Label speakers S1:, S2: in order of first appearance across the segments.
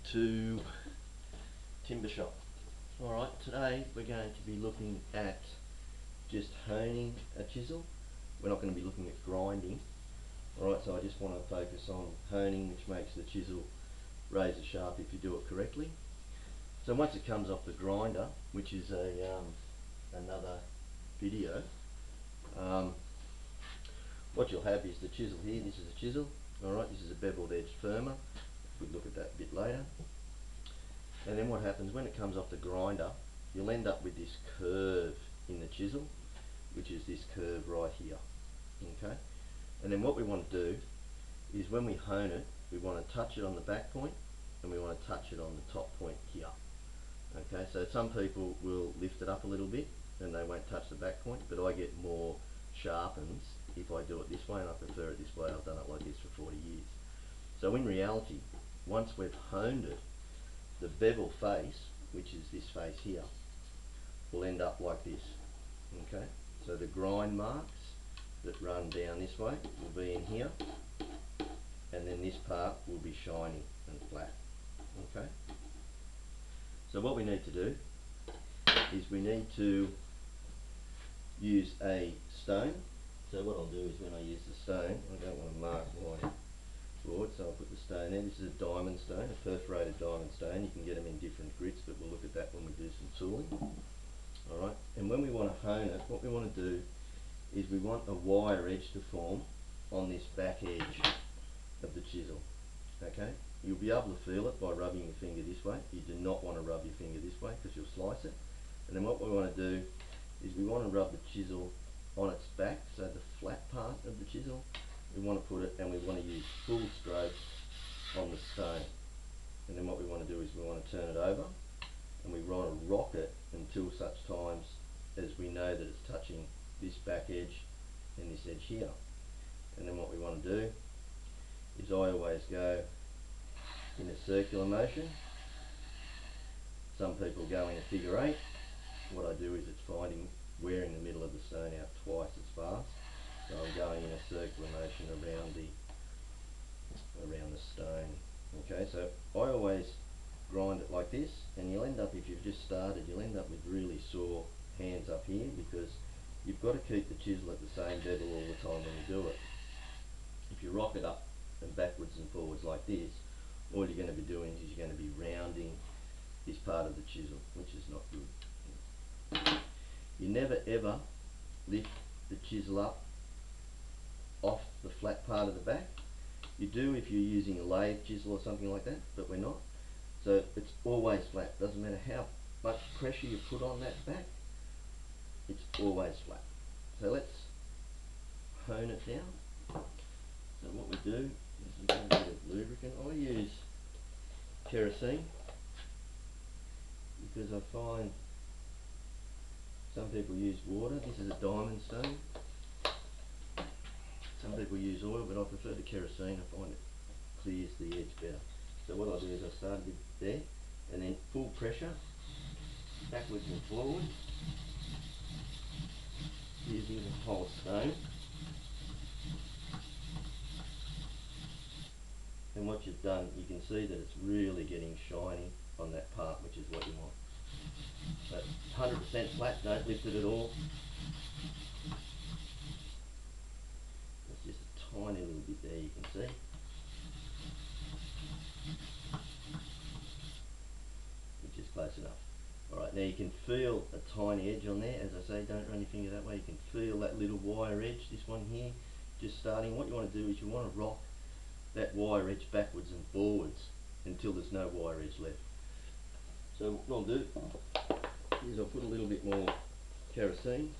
S1: to Timber Shop. Alright, today we're going to be looking at just honing a chisel. We're not going to be looking at grinding. Alright, so I just want to focus on honing, which makes the chisel razor sharp if you do it correctly. So once it comes off the grinder, which is another video, what you'll have is the chisel here. This is a chisel. Alright, this is a beveled edged firmer. We'll look at that a bit later. And then what happens when it comes off the grinder, you'll end up with this curve in the chisel, which is this curve right here. Okay, and then what we want to do is when we hone it, we want to touch it on the back point and we want to touch it on the top point here. Okay, so some people will lift it up a little bit and they won't touch the back point, but I get more sharpens if I do it this way, and I prefer it this way. I've done it like this for 40 years. So in reality, once we've honed it, the bevel face, which is this face here, will end up like this. Okay, so the grind marks that run down this way will be in here, and then this part will be shiny and flat. Okay, so what we need to do is we need to use a stone. So what I'll do is when I use the stone, I don't want to mark my board, so I'll put the stone there. This is a diamond stone, a perforated diamond stone. You can get them in different grits, but we'll look at that when we do some tooling. Alright, and when we want to hone it, what we want to do is we want a wire edge to form on this back edge of the chisel. Okay, you'll be able to feel it by rubbing your finger this way. You do not want to rub your finger this way because you'll slice it. And then what we want to do is we want to rub the chisel on its back, so the flat part of the chisel, we want to put it, and we want to use full stroke on the stone. And then what we want to do is we want to turn it over and we want to rock it until such times as we know that it's touching this back edge and this edge here. And then what we want to do is I always go in a circular motion. Some people go in a figure eight. What I do is it's wearing the middle of the stone out twice as fast. So I'm going in a circular motion around the stone. Okay, so I always grind it like this, and you'll end up, if you've just started, you'll end up with really sore hands up here because you've got to keep the chisel at the same bevel all the time when you do it. If you rock it up and backwards and forwards like this, all you're going to be doing is you're going to be rounding this part of the chisel, which is not good. You never ever lift the chisel up off the flat part of the back. You do if you're using a lathe chisel or something like that, but we're not. So it's always flat. Doesn't matter how much pressure you put on that back, it's always flat. So let's hone it down. So what we do is we get a bit of lubricant. I use kerosene because I find some people use water. This is a diamond stone. Some people use oil, but I prefer the kerosene. I find it clears the edge better. So what I do is I start with there, and then full pressure, backwards and forwards, using the whole stone. And what you've done, you can see that it's really getting shiny on that part, which is what you want. But 100% flat, don't lift it at all. It's just a tiny little bit there, you can see. Which is close enough. Alright, now you can feel a tiny edge on there. As I say, don't run your finger that way. You can feel that little wire edge, this one here, just starting. What you want to do is you want to rock that wire edge backwards and forwards until there's no wire edge left. So what I'll do is I'll put a little bit more kerosene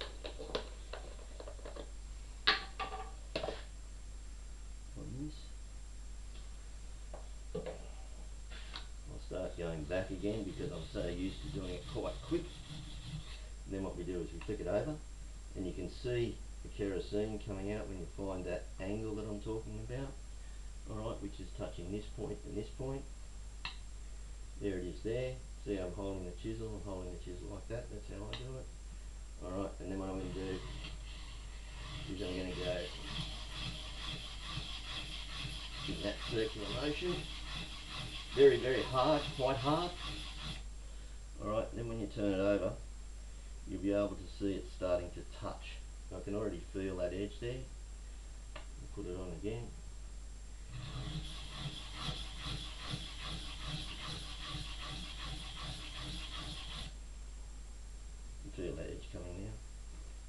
S1: on this. I'll start going back again because I'm so used to doing it quite quick. And then what we do is we flick it over, and you can see the kerosene coming out when you find that angle that I'm talking about. Alright, which is touching this point and this point. There it is there. See, I'm holding the chisel, I'm holding the chisel like that. That's how I do it. Alright, and then what I'm going to do is I'm going to go in that circular motion. very hard, quite hard. Alright, then when you turn it over, you'll be able to see it starting to touch. I can already feel that edge there. Put it on again. You feel that edge coming now,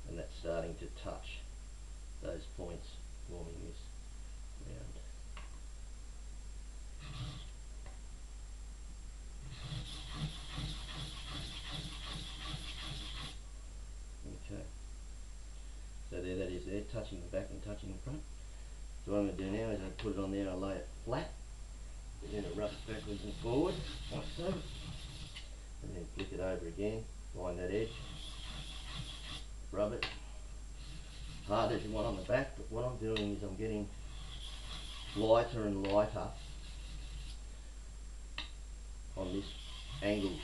S1: and that's starting to touch those points forming this round. Okay, so there that is there, touching the back and touching the front. So what I'm going to do now is I put it on there, I lay it flat, and then I rub it backwards and forward, like so, and then flick it over again, find that edge, rub it, hard as you want on the back, but what I'm doing is I'm getting lighter and lighter on this angled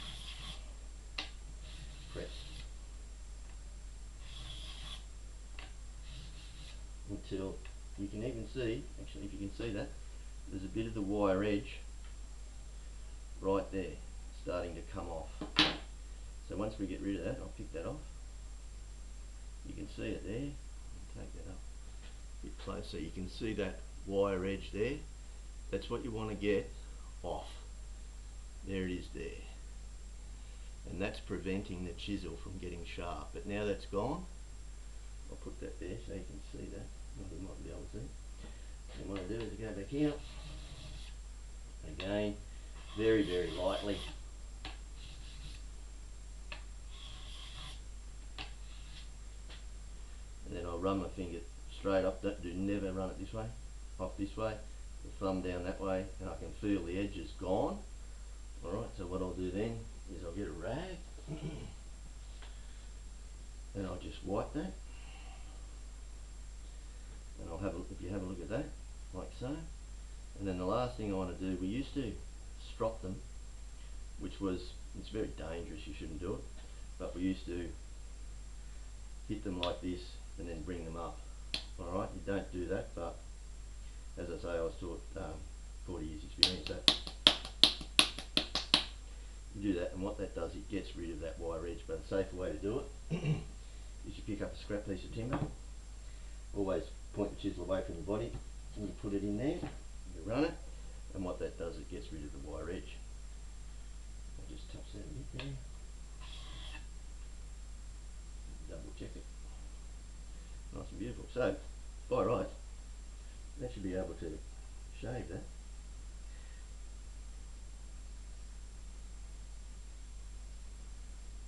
S1: press until you can even see, actually if you can see that, there's a bit of the wire edge right there starting to come off. So once we get rid of that, I'll pick that off. You can see it there. Take that up a bit closer. You can see that wire edge there. That's what you want to get off. There it is there. And that's preventing the chisel from getting sharp. But now that's gone, I'll put that there so you can see that. Well, you might be able to see. And what I do is I go back here. Again, very lightly. And then I'll run my finger straight up. Never run it this way, off this way, the thumb down that way, and I can feel the edge is gone. Alright, so what I'll do then is I'll get a rag and I'll just wipe that, and I'll have a, if you have a look at that, like so. And then the last thing I want to do, we used to strop them, which was, it's very dangerous, you shouldn't do it, but we used to hit them like this and then bring them up. Alright, you don't do that, but as I say, I was taught 40 years experience that you do that, and what that does, it gets rid of that wire edge. But a safer way to do it is you pick up a scrap piece of timber, always point the chisel away from the body, and you put it in there, you run it, and what that does, it gets rid of the wire edge. I'll just touch that a bit there, double check it, nice and beautiful. So by right, that should be able to shave that.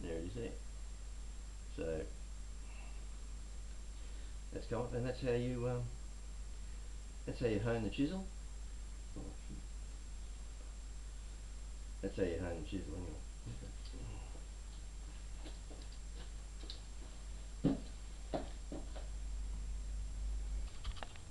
S1: There it is there. So that's come up, and that's how you hone the chisel. That's how you hone the chisel anyway.